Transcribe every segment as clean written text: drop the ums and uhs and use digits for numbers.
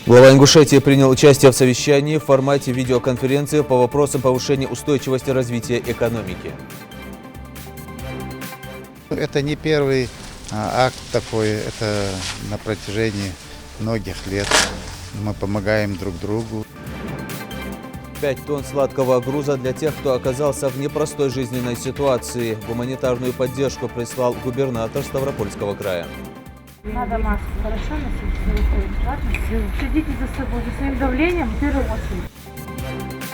Глава Ингушетии принял участие в совещании в формате видеоконференции по вопросам повышения устойчивости развития экономики. Это не первый акт такой, это на протяжении многих лет. Мы помогаем друг другу. 5 тонн сладкого груза для тех, кто оказался в непростой жизненной ситуации. Гуманитарную поддержку прислал губернатор Ставропольского края. Надо маску хорошо носить, следите за собой, за своим давлением в первую очередь.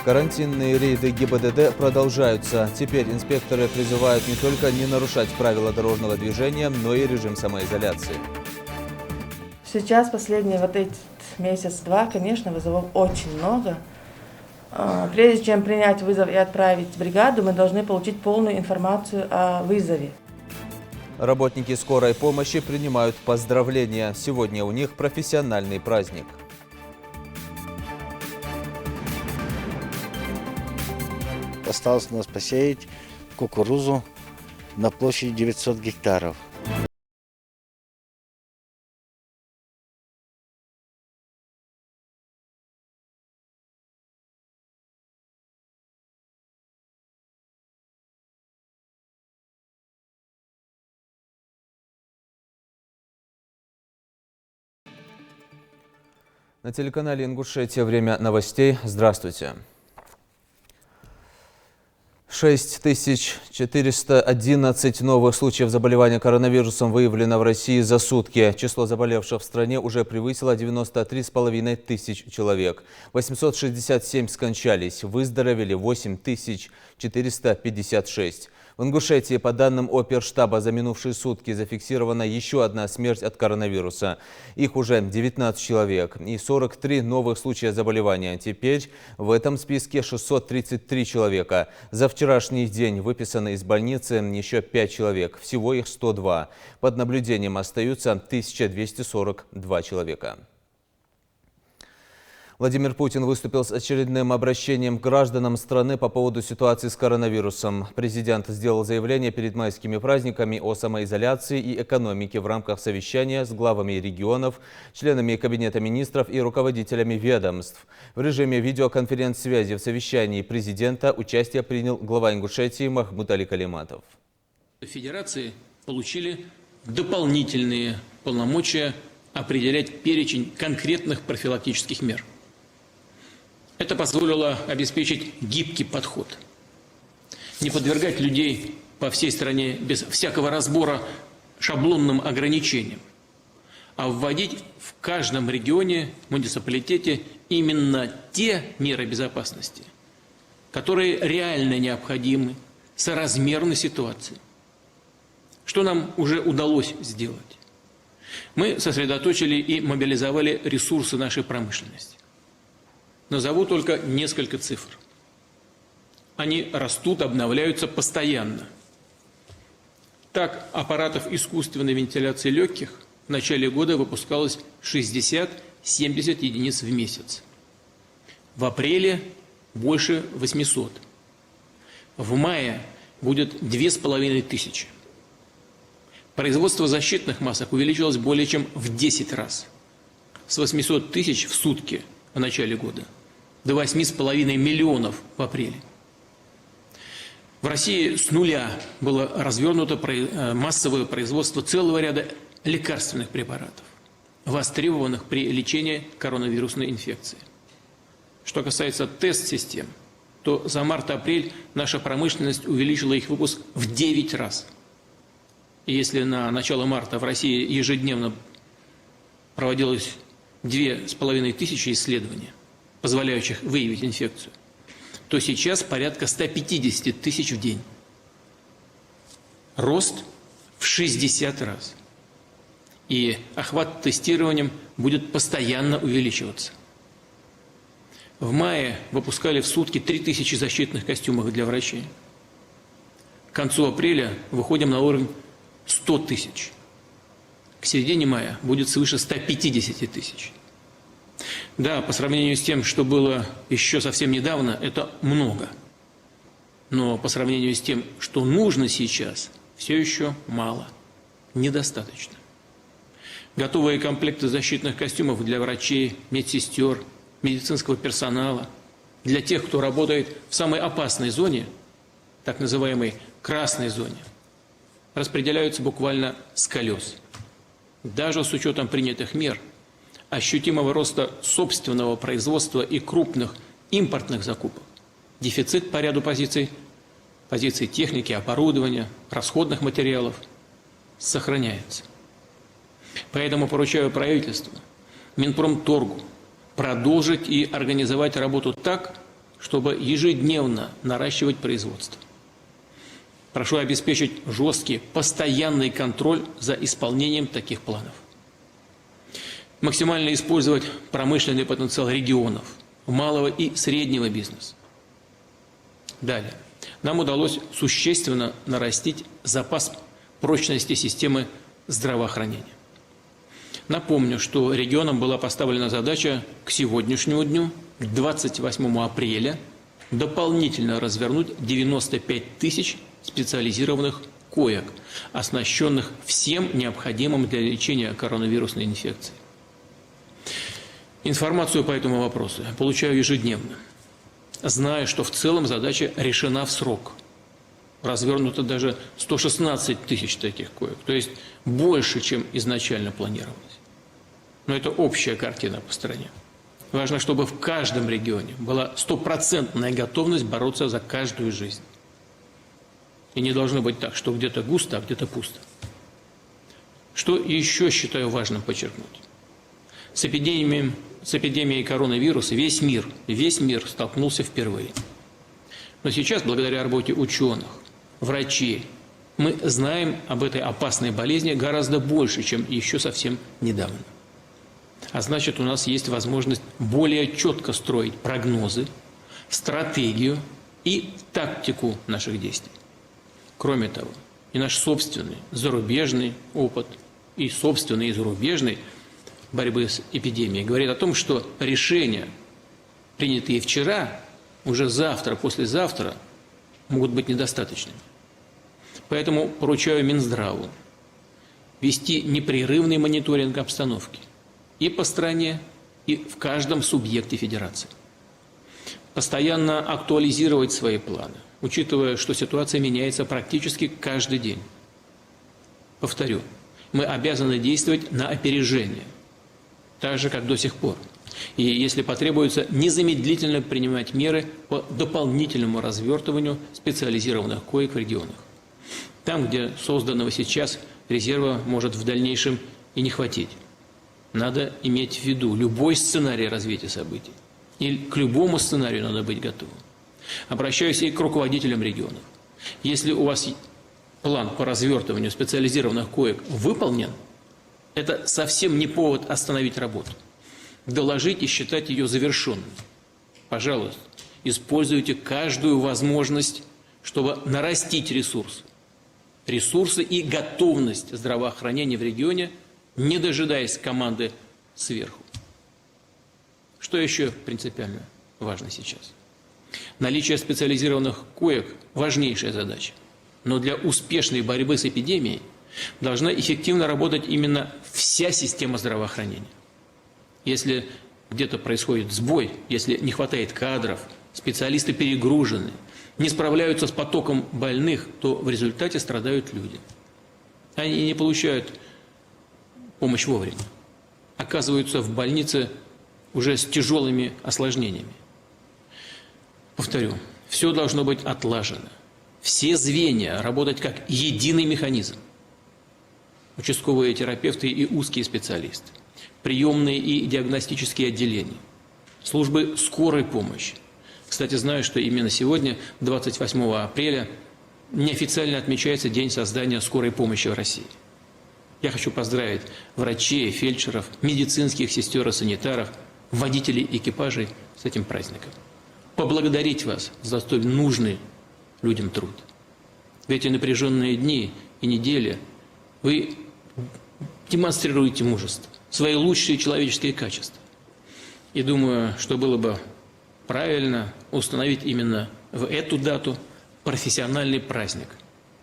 Карантинные рейды ГИБДД продолжаются. Теперь инспекторы призывают не только не нарушать правила дорожного движения, но и режим самоизоляции. Сейчас, последний вот этот месяц-два, конечно, вызовов очень много. Прежде чем принять вызов и отправить бригаду, мы должны получить полную информацию о вызове. Работники скорой помощи принимают поздравления. Сегодня у них профессиональный праздник. Осталось у нас посеять кукурузу на площади 900 гектаров. На телеканале «Ингушетия» время новостей. Здравствуйте. 6411 новых случаев заболевания коронавирусом выявлено в России за сутки. Число заболевших в стране уже превысило 93,5 тысяч человек. 867 скончались, выздоровели 8456. В Ингушетии, по данным Оперштаба, за минувшие сутки зафиксирована еще одна смерть от коронавируса. Их уже 19 человек и 43 новых случая заболевания. Теперь в этом списке 633 человека. За вчерашний день выписаны из больницы еще 5 человек. Всего их 102. Под наблюдением остаются 1242 человека. Владимир Путин выступил с очередным обращением к гражданам страны по поводу ситуации с коронавирусом. Президент сделал заявление перед майскими праздниками о самоизоляции и экономике в рамках совещания с главами регионов, членами Кабинета министров и руководителями ведомств. В режиме видеоконференц-связи в совещании президента участие принял глава Ингушетии Махмуд Али Калиматов. Федерации получили дополнительные полномочия определять перечень конкретных профилактических мер. Это позволило обеспечить гибкий подход, не подвергать людей по всей стране без всякого разбора шаблонным ограничениям, а вводить в каждом регионе, муниципалитете именно те меры безопасности, которые реально необходимы, соразмерны ситуации. Что нам уже удалось сделать? Мы сосредоточили и мобилизовали ресурсы нашей промышленности. Назову только несколько цифр. Они растут, обновляются постоянно. Так, аппаратов искусственной вентиляции легких в начале года выпускалось 60-70 единиц в месяц. В апреле больше 800. В мае будет 2500. Производство защитных масок увеличилось более чем в 10 раз. С 800 тысяч в сутки в начале года до 8,5 миллионов в апреле. В России с нуля было развернуто массовое производство целого ряда лекарственных препаратов, востребованных при лечении коронавирусной инфекции. Что касается тест-систем, то за март-апрель наша промышленность увеличила их выпуск в 9 раз. И если на начало марта в России ежедневно проводилось 2500 исследований, позволяющих выявить инфекцию, то сейчас порядка 150 тысяч в день. Рост в 60 раз. И охват тестированием будет постоянно увеличиваться. В мае выпускали в сутки 3000 защитных костюмов для врачей. К концу апреля выходим на уровень 100 тысяч. К середине мая будет свыше 150 тысяч. Да, по сравнению с тем, что было еще совсем недавно, это много. Но по сравнению с тем, что нужно сейчас, все еще мало, недостаточно. готовые комплекты защитных костюмов для врачей, медсестер, медицинского персонала, для тех, кто работает в самой опасной зоне, так называемой красной зоне, распределяются буквально с колес. Даже с учетом принятых мер, ощутимого роста собственного производства и крупных импортных закупок, дефицит по ряду позиций техники, оборудования, расходных материалов сохраняется. Поэтому поручаю правительству, Минпромторгу продолжить и организовать работу так, чтобы ежедневно наращивать производство. Прошу обеспечить жесткий, постоянный контроль за исполнением таких планов. Максимально использовать промышленный потенциал регионов, малого и среднего бизнеса. Далее. Нам удалось существенно нарастить запас прочности системы здравоохранения. Напомню, что регионам была поставлена задача к сегодняшнему дню, к 28 апреля, дополнительно развернуть 95 тысяч специализированных коек, оснащенных всем необходимым для лечения коронавирусной инфекции. Информацию по этому вопросу я получаю ежедневно. Знаю, что в целом задача решена в срок. Развернуто даже 116 тысяч таких коек, то есть больше, чем изначально планировалось. Но это общая картина по стране. Важно, чтобы в каждом регионе была стопроцентная готовность бороться за каждую жизнь. И не должно быть так, что где-то густо, а где-то пусто. Что еще считаю важным подчеркнуть? С эпидемией коронавируса весь мир столкнулся впервые. Но сейчас, благодаря работе ученых, врачей, мы знаем об этой опасной болезни гораздо больше, чем еще совсем недавно. А значит, у нас есть возможность более четко строить прогнозы, стратегию и тактику наших действий. Кроме того, и наш собственный зарубежный опыт, и собственный и зарубежный борьбы с эпидемией говорит о том, что решения, принятые вчера, уже завтра, послезавтра, могут быть недостаточными. Поэтому поручаю Минздраву вести непрерывный мониторинг обстановки и по стране, и в каждом субъекте федерации. Постоянно актуализировать свои планы, учитывая, что ситуация меняется практически каждый день. Повторю, мы обязаны действовать на опережение, так же, как до сих пор. И, если потребуется, незамедлительно принимать меры по дополнительному развертыванию специализированных коек в регионах. Там, где созданного сейчас резерва может в дальнейшем и не хватить. Надо иметь в виду любой сценарий развития событий. И к любому сценарию надо быть готовым. Обращаюсь и к руководителям регионов. Если у вас план по развертыванию специализированных коек выполнен, это совсем не повод остановить работу. Доложить и считать ее завершенной. Пожалуйста, используйте каждую возможность, чтобы нарастить ресурсы. Ресурсы и готовность здравоохранения в регионе, не дожидаясь команды сверху. Что еще принципиально важно сейчас? Наличие специализированных коек – важнейшая задача. Но для успешной борьбы с эпидемией должна эффективно работать именно вся система здравоохранения. Если где-то происходит сбой, если не хватает кадров, специалисты перегружены, не справляются с потоком больных, то в результате страдают люди. Они не получают помощь вовремя, оказываются в больнице уже с тяжелыми осложнениями. Повторю, все должно быть отлажено. Все звенья работать как единый механизм. Участковые терапевты и узкие специалисты, приемные и диагностические отделения, службы скорой помощи. Кстати, знаю, что именно сегодня, 28 апреля, неофициально отмечается День создания скорой помощи в России. Я хочу поздравить врачей, фельдшеров, медицинских сестер и санитаров, водителей экипажей с этим праздником. Поблагодарить вас за столь нужный людям труд. В эти напряженные дни и недели вы демонстрируете мужество, свои лучшие человеческие качества. И думаю, что было бы правильно установить именно в эту дату профессиональный праздник –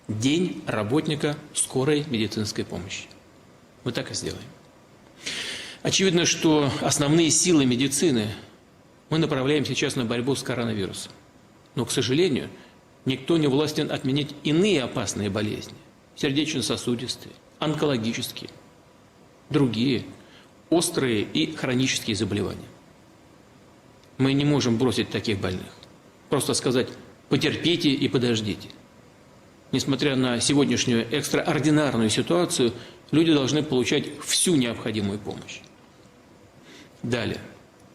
День работника скорой медицинской помощи. Мы так и сделаем. Очевидно, что основные силы медицины мы направляем сейчас на борьбу с коронавирусом. Но, к сожалению, никто не властен отменить иные опасные болезни – сердечно-сосудистые, онкологические, другие острые и хронические заболевания. Мы не можем бросить таких больных. Просто сказать «потерпите и подождите». Несмотря на сегодняшнюю экстраординарную ситуацию, люди должны получать всю необходимую помощь. Далее.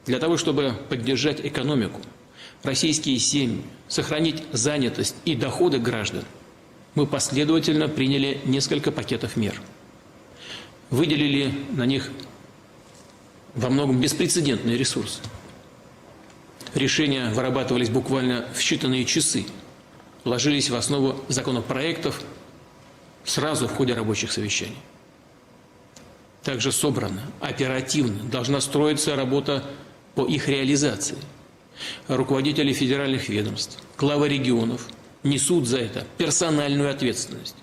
Для того, чтобы поддержать экономику, российские семьи, сохранить занятость и доходы граждан, мы последовательно приняли несколько пакетов мер. Выделили на них во многом беспрецедентные ресурсы. Решения вырабатывались буквально в считанные часы, ложились в основу законопроектов сразу в ходе рабочих совещаний. Также собрана, оперативно должна строиться работа по их реализации. Руководители федеральных ведомств, главы регионов несут за это персональную ответственность.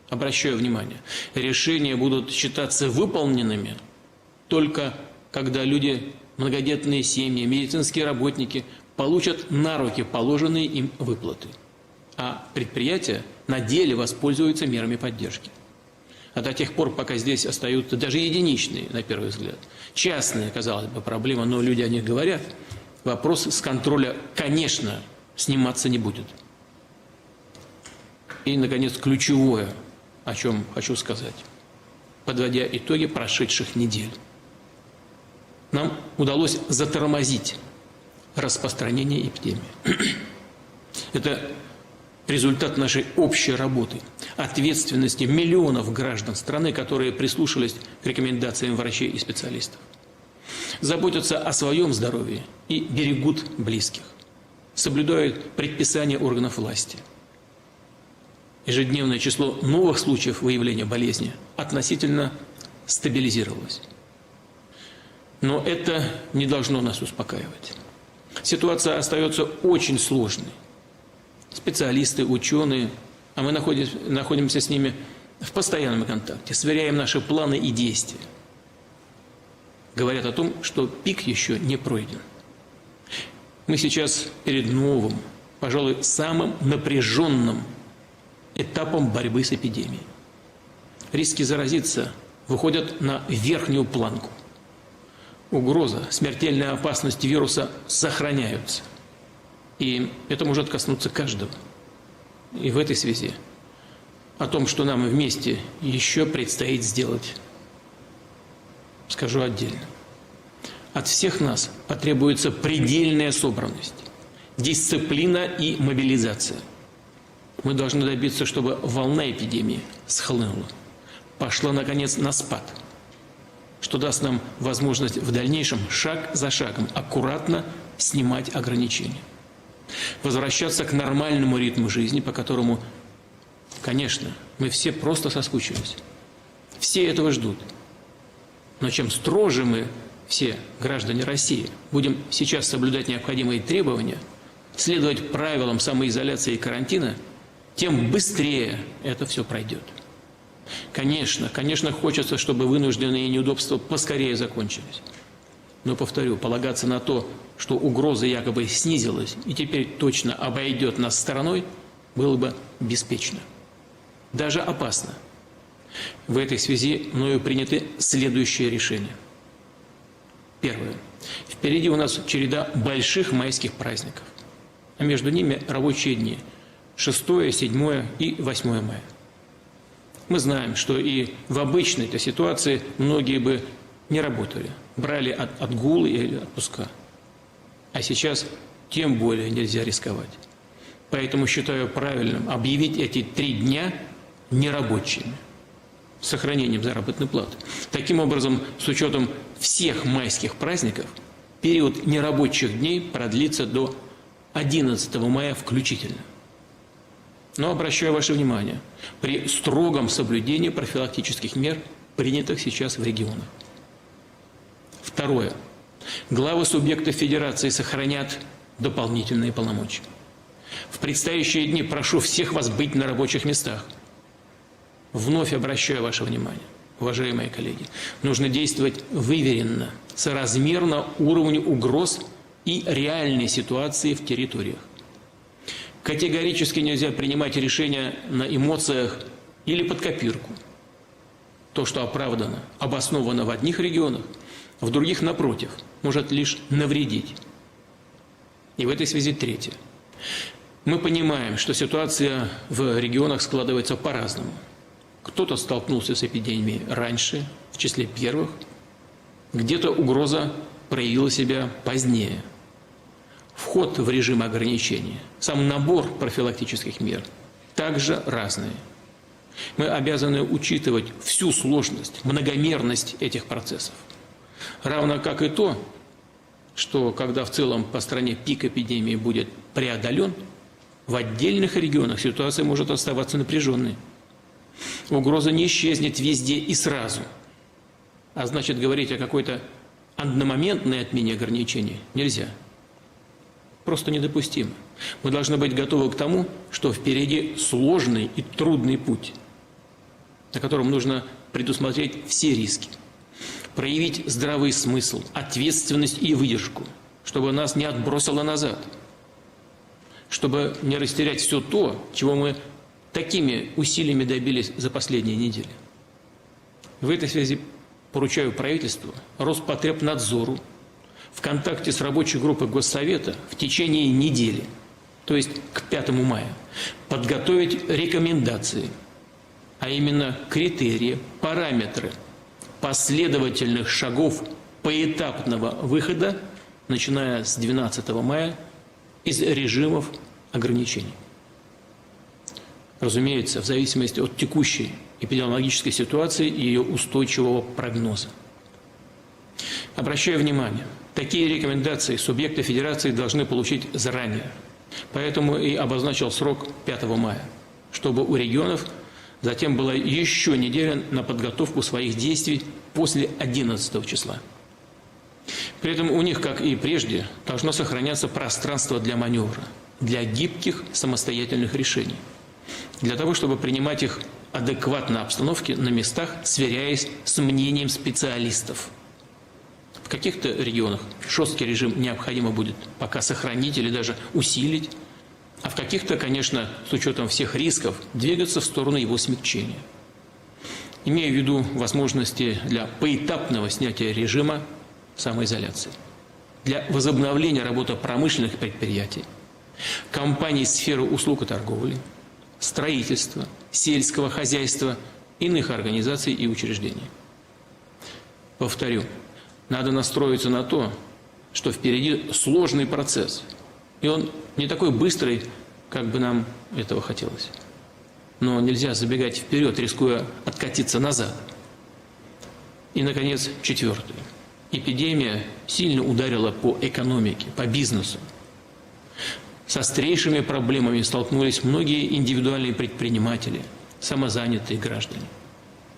Обращаю внимание, решения будут считаться выполненными только когда люди, многодетные семьи, медицинские работники получат на руки положенные им выплаты, а предприятия на деле воспользуются мерами поддержки. А до тех пор, пока здесь остаются даже единичные, на первый взгляд, частные, казалось бы, проблемы, но люди о них говорят, вопрос с контроля, конечно, сниматься не будет. И, наконец, ключевое, о чем хочу сказать, подводя итоги прошедших недель. Нам удалось затормозить распространение эпидемии. Это результат нашей общей работы, ответственности миллионов граждан страны, которые прислушались к рекомендациям врачей и специалистов, заботятся о своем здоровье и берегут близких, соблюдают предписания органов власти. Ежедневное число новых случаев выявления болезни относительно стабилизировалось. Но это не должно нас успокаивать. Ситуация остается очень сложной. Специалисты, ученые, а мы находимся с ними в постоянном контакте, сверяем наши планы и действия. Говорят о том, что пик еще не пройден. Мы сейчас перед новым, пожалуй, самым напряженным этапом борьбы с эпидемией. Риски заразиться выходят на верхнюю планку. Угроза, смертельная опасность вируса сохраняются. И это может коснуться каждого. И в этой связи о том, что нам вместе еще предстоит сделать, скажу отдельно. От всех нас потребуется предельная собранность, дисциплина и мобилизация. Мы должны добиться, чтобы волна эпидемии схлынула, пошла, наконец, на спад, что даст нам возможность в дальнейшем шаг за шагом аккуратно снимать ограничения. Возвращаться к нормальному ритму жизни, по которому, конечно, мы все просто соскучились. Все этого ждут. Но чем строже мы, все граждане России, будем сейчас соблюдать необходимые требования, следовать правилам самоизоляции и карантина, тем быстрее это все пройдет. Конечно, хочется, чтобы вынужденные неудобства поскорее закончились. Но, повторю, полагаться на то, что угроза якобы снизилась и теперь точно обойдет нас стороной, было бы беспечно. Даже опасно. В этой связи мною приняты следующие решения. Первое. Впереди у нас череда больших майских праздников, а между ними рабочие дни 6, 7 и 8 мая. Мы знаем, что и в обычной-то ситуации многие бы не работали, брали отгулы или отпуска. А сейчас тем более нельзя рисковать. Поэтому считаю правильным объявить эти 3 дня нерабочими, с сохранением заработной платы. Таким образом, с учетом всех майских праздников, период нерабочих дней продлится до 11 мая включительно. Но обращаю ваше внимание, при строгом соблюдении профилактических мер, принятых сейчас в регионах. Второе. Главы субъектов федерации сохранят дополнительные полномочия. В предстоящие дни прошу всех вас быть на рабочих местах. Вновь обращаю ваше внимание. уважаемые коллеги, нужно действовать выверенно, соразмерно уровню угроз и реальной ситуации в территориях. Категорически нельзя принимать решения на эмоциях или под копирку. То, что оправдано, обосновано в одних регионах, в других, напротив, может лишь навредить. И в этой связи третье. Мы понимаем, что ситуация в регионах складывается по-разному. Кто-то столкнулся с эпидемией раньше, в числе первых, где-то угроза проявила себя позднее. Вход в режим ограничения, сам набор профилактических мер также разные. Мы обязаны учитывать всю сложность, многомерность этих процессов. Равно как и то, что когда в целом по стране пик эпидемии будет преодолен, в отдельных регионах ситуация может оставаться напряженной. Угроза не исчезнет везде и сразу. А значит, говорить о какой-то одномоментной отмене ограничений нельзя. Просто недопустимо. Мы должны быть готовы к тому, что впереди сложный и трудный путь, на котором нужно предусмотреть все риски, проявить здравый смысл, ответственность и выдержку, чтобы нас не отбросило назад, чтобы не растерять все то, чего мы такими усилиями добились за последние недели. В этой связи поручаю правительству, Роспотребнадзору в контакте с рабочей группой Госсовета в течение недели, то есть к 5 мая, подготовить рекомендации, а именно критерии, параметры последовательных шагов поэтапного выхода, начиная с 12 мая, из режимов ограничений. Разумеется, в зависимости от текущей эпидемиологической ситуации и ее устойчивого прогноза. Обращаю внимание, такие рекомендации субъекты федерации должны получить заранее. Поэтому и обозначил срок 5 мая, чтобы у регионов затем была еще неделя на подготовку своих действий после 11 числа. При этом у них, как и прежде, должно сохраняться пространство для маневра, для гибких самостоятельных решений, для того, чтобы принимать их адекватно обстановке на местах, сверяясь с мнением специалистов. В каких-то регионах жесткий режим необходимо будет пока сохранить или даже усилить, а в каких-то, конечно, с учетом всех рисков, двигаться в сторону его смягчения. Имея в виду возможности для поэтапного снятия режима самоизоляции, для возобновления работы промышленных предприятий, компаний сферы услуг и торговли, строительства, сельского хозяйства, иных организаций и учреждений. Повторю, надо настроиться на то, что впереди сложный процесс, и он не такой быстрый, как бы нам этого хотелось. Но нельзя забегать вперед, рискуя откатиться назад. И, наконец, четвертое. Эпидемия сильно ударила по экономике, по бизнесу. С острейшими проблемами столкнулись многие индивидуальные предприниматели, самозанятые граждане.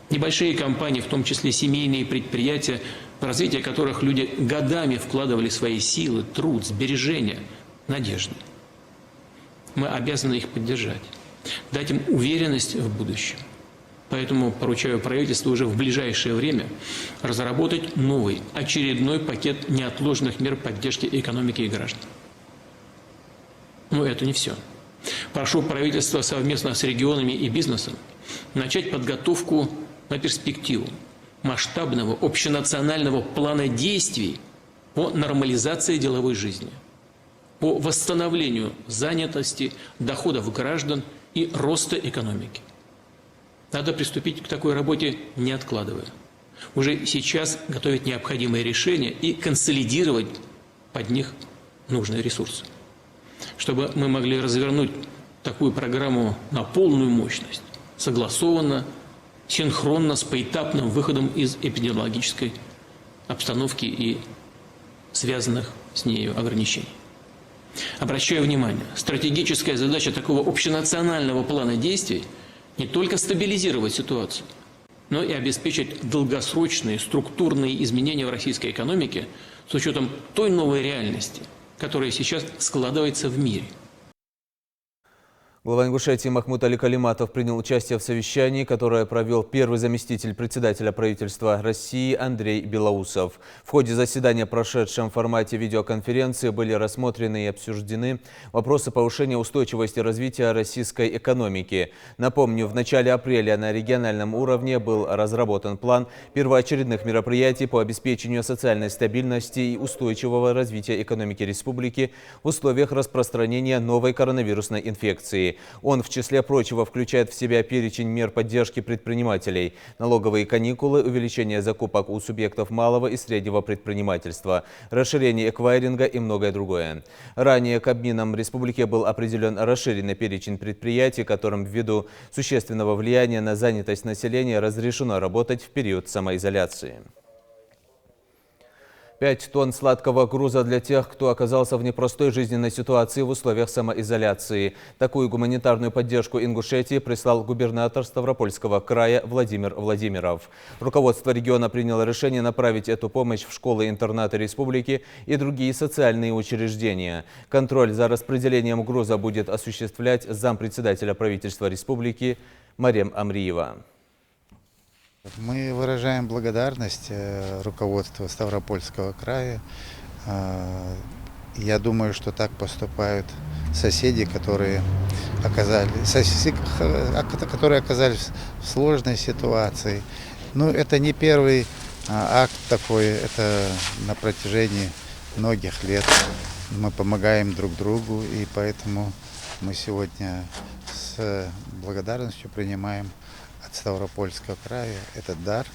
Небольшие компании, в том числе семейные предприятия, в развитие которых люди годами вкладывали свои силы, труд, сбережения, надежды. Мы обязаны их поддержать, дать им уверенность в будущем. Поэтому поручаю правительству уже в ближайшее время разработать новый, очередной пакет неотложных мер поддержки экономики и граждан. Но это не все. Прошу правительство совместно с регионами и бизнесом начать подготовку на перспективу масштабного общенационального плана действий по нормализации деловой жизни, по восстановлению занятости, доходов граждан и роста экономики. Надо приступить к такой работе, не откладывая. Уже сейчас готовить необходимые решения и консолидировать под них нужные ресурсы, чтобы мы могли развернуть такую программу на полную мощность, согласованно, синхронно с поэтапным выходом из эпидемиологической обстановки и связанных с нею ограничений. Обращаю внимание, стратегическая задача такого общенационального плана действий не только стабилизировать ситуацию, но и обеспечить долгосрочные структурные изменения в российской экономике с учетом той новой реальности, которая сейчас складывается в мире. Глава Ингушетии Махмуд Али Калиматов принял участие в совещании, которое провел первый заместитель председателя правительства России Андрей Белоусов. В ходе заседания, прошедшем в формате видеоконференции, были рассмотрены и обсуждены вопросы повышения устойчивости развития российской экономики. Напомню, в начале апреля на региональном уровне был разработан план первоочередных мероприятий по обеспечению социальной стабильности и устойчивого развития экономики республики в условиях распространения новой коронавирусной инфекции. Он, в числе прочего, включает в себя перечень мер поддержки предпринимателей, налоговые каникулы, увеличение закупок у субъектов малого и среднего предпринимательства, расширение эквайринга и многое другое. Ранее Кабмином республики был определен расширенный перечень предприятий, которым ввиду существенного влияния на занятость населения разрешено работать в период самоизоляции. 5 тонн сладкого груза для тех, кто оказался в непростой жизненной ситуации в условиях самоизоляции. Такую гуманитарную поддержку Ингушетии прислал губернатор Ставропольского края Владимир Владимиров. Руководство региона приняло решение направить эту помощь в школы-интернаты республики и другие социальные учреждения. Контроль за распределением груза будет осуществлять зампредседателя правительства республики Марем Амриева. Мы выражаем благодарность руководству Ставропольского края. Я думаю, что так поступают соседи, которые оказались в сложной ситуации. Но это не первый акт такой, это на протяжении многих лет. Мы помогаем друг другу, и поэтому мы сегодня с благодарностью принимаем от Ставропольского края этот дар.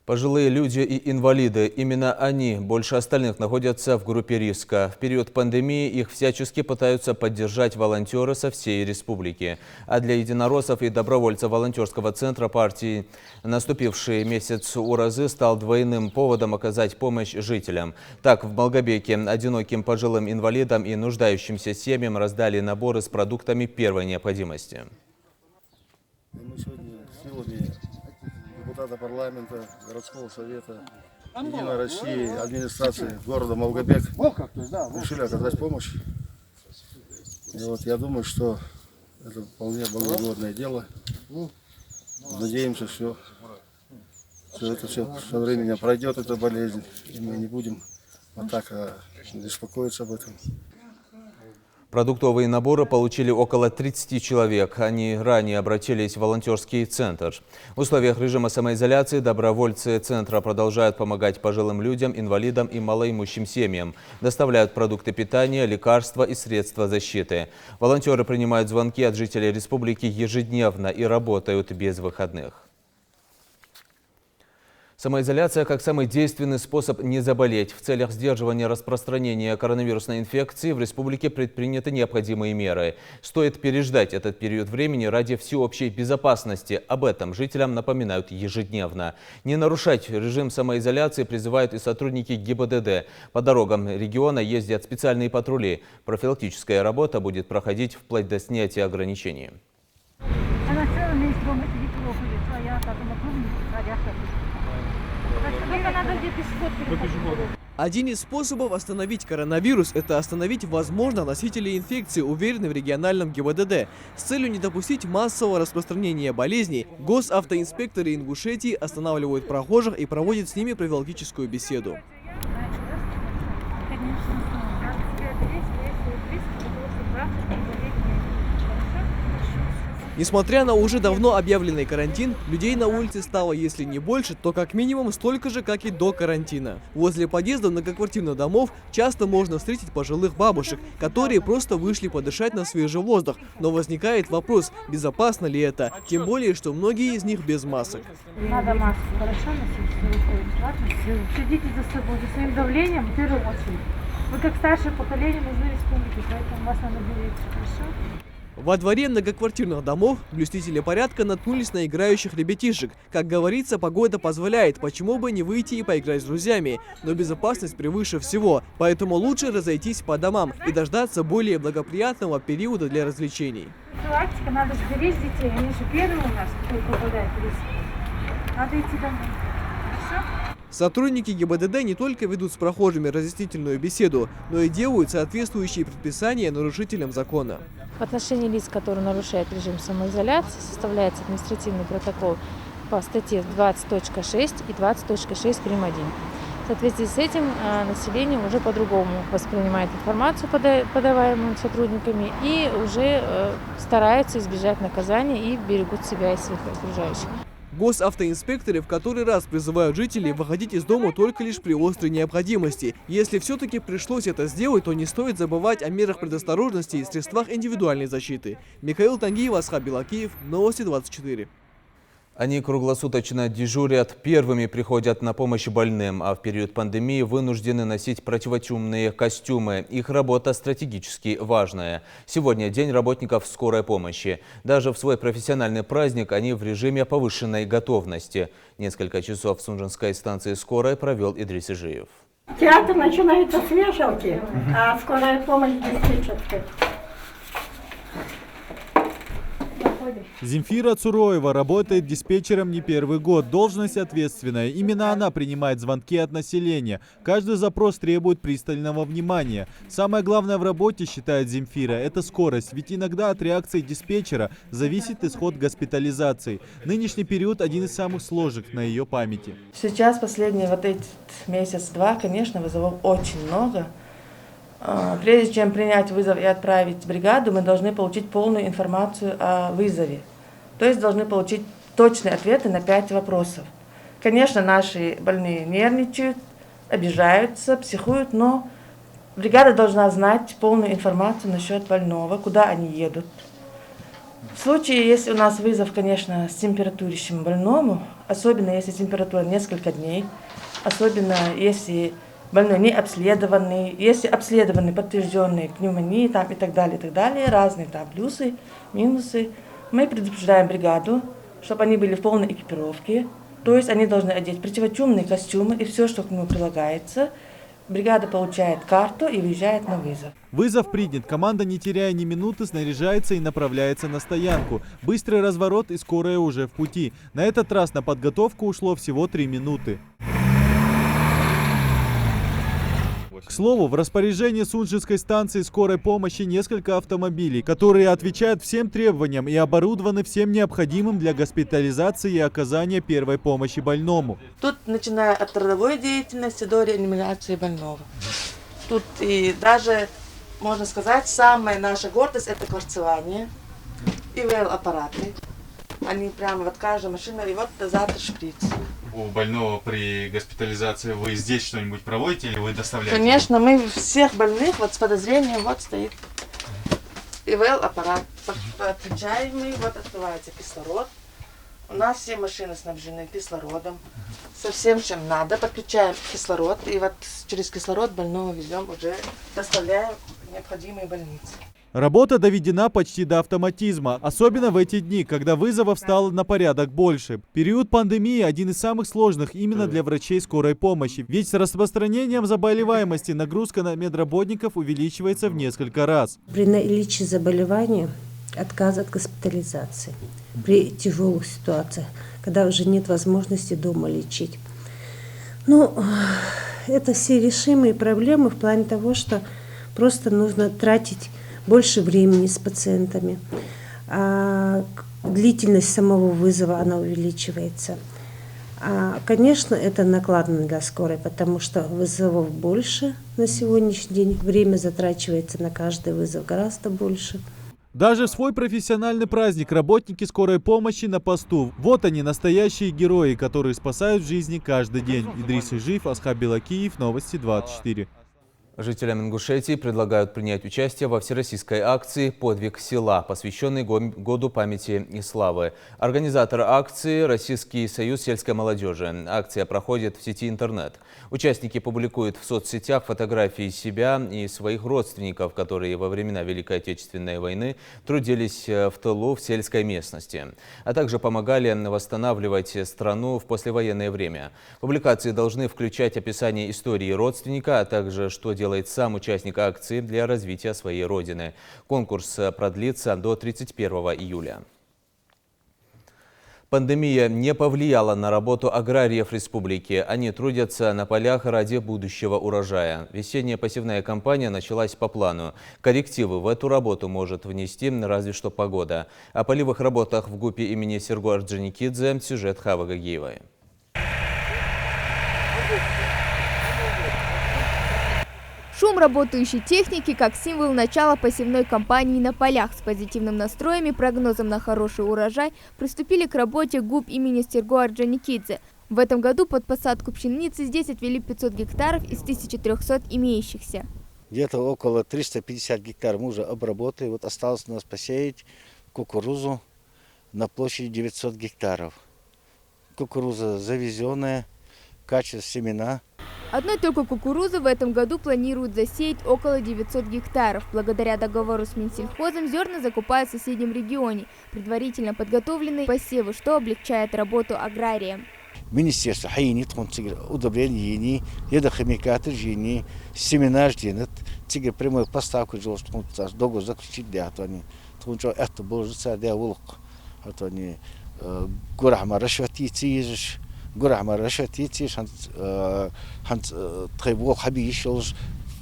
Пожилые люди и инвалиды, именно они больше остальных находятся в группе риска. В период пандемии их всячески пытаются поддержать волонтеры со всей республики. А для единороссов и добровольцев волонтерского центра партии наступивший месяц Уразы стал двойным поводом оказать помощь жителям. Так, в Малгобеке одиноким пожилым инвалидам и нуждающимся семьям раздали наборы с продуктами первой необходимости. Мы сегодня силами депутата парламента, городского совета, Единой России, администрации города Малгобек решили оказать помощь. И вот я думаю, что это вполне благородное дело. Надеемся, что это все со временем пройдет, эта болезнь, и мы не будем вот так беспокоиться об этом. Продуктовые наборы получили около 30 человек. Они ранее обратились в волонтерский центр. В условиях режима самоизоляции добровольцы центра продолжают помогать пожилым людям, инвалидам и малоимущим семьям. Доставляют продукты питания, лекарства и средства защиты. Волонтеры принимают звонки от жителей республики ежедневно и работают без выходных. Самоизоляция как самый действенный способ не заболеть. В целях сдерживания распространения коронавирусной инфекции в республике предприняты необходимые меры. Стоит переждать этот период времени ради всеобщей безопасности. Об этом жителям напоминают ежедневно. Не нарушать режим самоизоляции призывают и сотрудники ГИБДД. По дорогам региона ездят специальные патрули. Профилактическая работа будет проходить вплоть до снятия ограничений. Один из способов остановить коронавирус – это остановить возможно носителей инфекции, уверены в региональном ГИБДД. С целью не допустить массового распространения болезней, госавтоинспекторы Ингушетии останавливают прохожих и проводят с ними профилактическую беседу. Несмотря на уже давно объявленный карантин, людей на улице стало, если не больше, то как минимум столько же, как и до карантина. Возле подъездов многоквартирных домов часто можно встретить пожилых бабушек, которые просто вышли подышать на свежий воздух. Но возникает вопрос, безопасно ли это, тем более, что многие из них без масок. Надо маску хорошо носить, если выходите, ладно? Следите за собой, за своим давлением в первую очередь. Вы как старшее поколение нужны республике, поэтому вас надо беречь, хорошо? Во дворе многоквартирных домов блюстители порядка наткнулись на играющих ребятишек. Как говорится, погода позволяет, почему бы не выйти и поиграть с друзьями. Но безопасность превыше всего, поэтому лучше разойтись по домам и дождаться более благоприятного периода для развлечений. Профилактика, надо же беречь детей, они же первые у нас, кто попадает в риск. Надо идти домой, хорошо? Сотрудники ГИБДД не только ведут с прохожими разъяснительную беседу, но и делают соответствующие предписания нарушителям закона. В отношении лиц, которые нарушают режим самоизоляции, составляется административный протокол по статье 20.6 и 20.6 прим. 1. В соответствии с этим население уже по-другому воспринимает информацию, подаваемую сотрудниками, и уже стараются избежать наказания и берегут себя и своих окружающих. Госавтоинспекторы в который раз призывают жителей выходить из дома только лишь при острой необходимости. Если все-таки пришлось это сделать, то не стоит забывать о мерах предосторожности и средствах индивидуальной защиты. Михаил Тангиев, Асхаб Белакиев, Новости 24. Они круглосуточно дежурят, первыми приходят на помощь больным, а в период пандемии вынуждены носить противочумные костюмы. Их работа стратегически важная. Сегодня день работников скорой помощи. Даже в свой профессиональный праздник они в режиме повышенной готовности. Несколько часов в Сунжинской станции скорой провел Идрис Ижиев. Театр начинается с вешалки, а скорая помощь диспетчерской. Земфира Цуроева работает диспетчером не первый год. Должность ответственная. Именно она принимает звонки от населения. Каждый запрос требует пристального внимания. Самое главное в работе, считает Земфира, это скорость. Ведь иногда от реакции диспетчера зависит исход госпитализации. Нынешний период один из самых сложных на ее памяти. Сейчас, последний вот этот месяц-два, конечно, вызовов очень много. Прежде чем принять вызов и отправить бригаду, мы должны получить полную информацию о вызове. То есть должны получить точные ответы на 5 вопросов. Конечно, наши больные нервничают, обижаются, психуют, но бригада должна знать полную информацию насчет больного, куда они едут. В случае, если у нас вызов, конечно, с температурящим больному, особенно если температура несколько дней, особенно если больной не обследованный, если обследованный, подтвержденный пневмонии там, и так далее, разные там плюсы, минусы, мы предупреждаем бригаду, чтобы они были в полной экипировке, то есть они должны одеть противочумные костюмы и все, что к нему прилагается. Бригада получает карту и выезжает на вызов. Вызов принят. Команда, не теряя ни минуты, снаряжается и направляется на стоянку. Быстрый разворот и скорая уже в пути. На этот раз на подготовку ушло всего 3 минуты. К слову, в распоряжении Сунжинской станции скорой помощи несколько автомобилей, которые отвечают всем требованиям и оборудованы всем необходимым для госпитализации и оказания первой помощи больному. Тут, начиная от трудовой деятельности до реанимации больного. Тут и даже, можно сказать, самая наша гордость – это кварцевание, ИВЛ-аппараты. Они прямо вот каждая машина, и вот дозатор шприц. У больного при госпитализации вы здесь что-нибудь проводите или вы доставляете? Конечно, мы всех больных вот с подозрением, вот стоит ИВЛ-аппарат. Подключаем мы, вот открывается кислород. У нас все машины снабжены кислородом. Со всем, чем надо, подключаем кислород. И вот через кислород больного везем, уже доставляем в необходимые больницы. Работа доведена почти до автоматизма, особенно в эти дни, когда вызовов стало на порядок больше. Период пандемии один из самых сложных именно для врачей скорой помощи, ведь с распространением заболеваемости нагрузка на медработников увеличивается в несколько раз. При наличии заболевания отказ от госпитализации, при тяжелых ситуациях, когда уже нет возможности дома лечить. Ну, это все решимые проблемы в плане того, что просто нужно тратить больше времени с пациентами. А длительность самого вызова, она увеличивается. Конечно, это накладно для скорой, потому что вызовов больше на сегодняшний день. Время затрачивается на каждый вызов гораздо больше. Даже в свой профессиональный праздник работники скорой помощи на посту. Вот они, настоящие герои, которые спасают жизни каждый день. Идрис Ижиев, Асхаб Белакиев, Новости 24. Жителям Ингушетии предлагают принять участие во всероссийской акции «Подвиг села», посвященной Году памяти и славы. Организатор акции – Российский союз сельской молодежи. Акция проходит в сети интернет. Участники публикуют в соцсетях фотографии себя и своих родственников, которые во времена Великой Отечественной войны трудились в тылу в сельской местности, а также помогали восстанавливать страну в послевоенное время. Публикации должны включать описание истории родственника, а также что делать сам участник акции для развития своей родины. Конкурс продлится до 31 июля. Пандемия не повлияла на работу аграриев республики. Они трудятся на полях ради будущего урожая. Весенняя посевная кампания началась по плану. Коррективы в эту работу может внести разве что погода. О полевых работах в ГУПе имени Серго Орджоникидзе сюжет Хавы Гагиевой. Шум работающей техники как символ начала посевной кампании на полях. С позитивным настроем и прогнозом на хороший урожай приступили к работе ГУП имени Серго Орджоникидзе. В этом году под посадку пшеницы здесь отвели 500 гектаров из 1300 имеющихся. Где-то около 350 гектаров мы уже обработали. Вот осталось у нас посеять кукурузу на площади 900 гектаров. Кукуруза завезенная, качество семена. Одной только кукурузы в этом году планируют засеять около 900 гектаров. Благодаря договору с Минсельхозом зерна закупают в соседнем регионе. Предварительно подготовленные посевы, что облегчает работу аграриям. Министерство удобрения, химикаты, семена жденет, прямую поставку договор заключить для этого. Это божится для улук. Это гурама расчетить. Гурама расчетить, хант требовал хабишел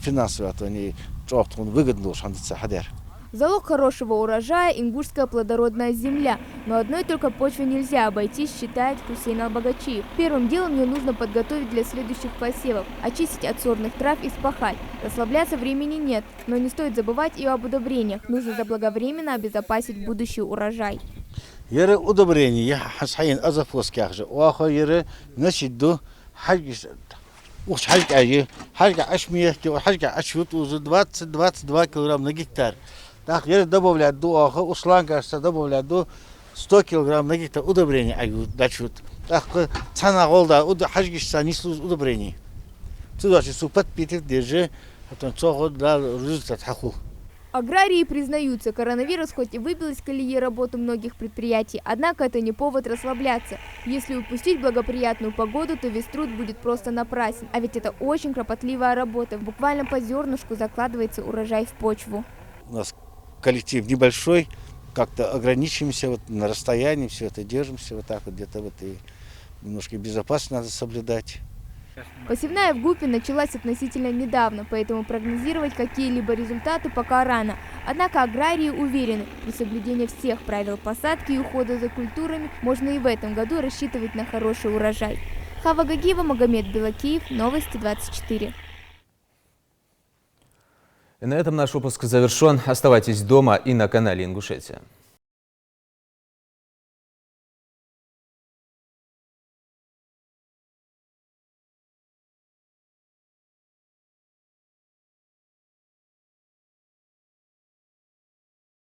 финансово, то они выгодно хадер. Залог хорошего урожая – ингушская плодородная земля. Но одной только почвы нельзя обойтись, считает Хусейн Албагачиев. Первым делом ее нужно подготовить для следующих посевов, очистить от сорных трав и спахать. Расслабляться времени нет, но не стоит забывать и об удобрениях. Нужно заблаговременно обезопасить будущий урожай. Еры удобрение, хасхайн азофос кяхже. Уаха еры насиду хальгиш. Уж хальга ашмияхти, хальга ашут уже 20-22 килограмм на гектар. Так, еры добавляют до уаха, усланга добавляют до 100 килограмм на гектар удобрение ают дачут. Так, цена голда хальгиш санису удобрений. Сюда же супат питер держи, а то цого да результат хаху. Аграрии признаются, коронавирус хоть и выбил из колеи работу многих предприятий, однако это не повод расслабляться. Если упустить благоприятную погоду, то весь труд будет просто напрасен. А ведь это очень кропотливая работа. Буквально по зернышку закладывается урожай в почву. У нас коллектив небольшой, как-то ограничимся вот на расстоянии, все это держимся вот так вот, где-то вот и немножко безопасность надо соблюдать. Посевная в ГУПе началась относительно недавно, поэтому прогнозировать какие-либо результаты пока рано. Однако аграрии уверены, при соблюдении всех правил посадки и ухода за культурами можно и в этом году рассчитывать на хороший урожай. Хава Гагиева, Магомед Белакиев, Новости 24. И на этом наш выпуск завершен. Оставайтесь дома и на канале Ингушетия.